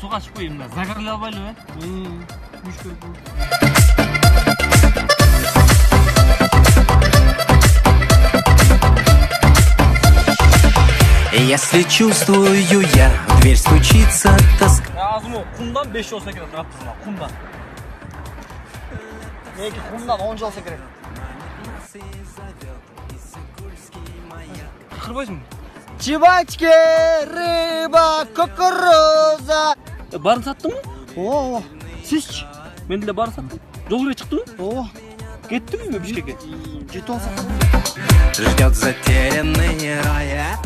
суга чыкпай мына загарлай албайлыбы? Мушкел бул. Если чувствую я, в дверь стучится тоска. Азму кумдан 5 жыл болса керек аптысына, кумдан. Неки кумдан 10 жыл болса керек. Кырбайсыңбы? Чебачки, рыба, кукуруза. Барын саттыңбы? О, Сизчи? Мен деле барын саттым. Жол кире чыктыңбы? о, Кеттиңби Бишкекке? жетіп алсақ. Ждет затерянный рай.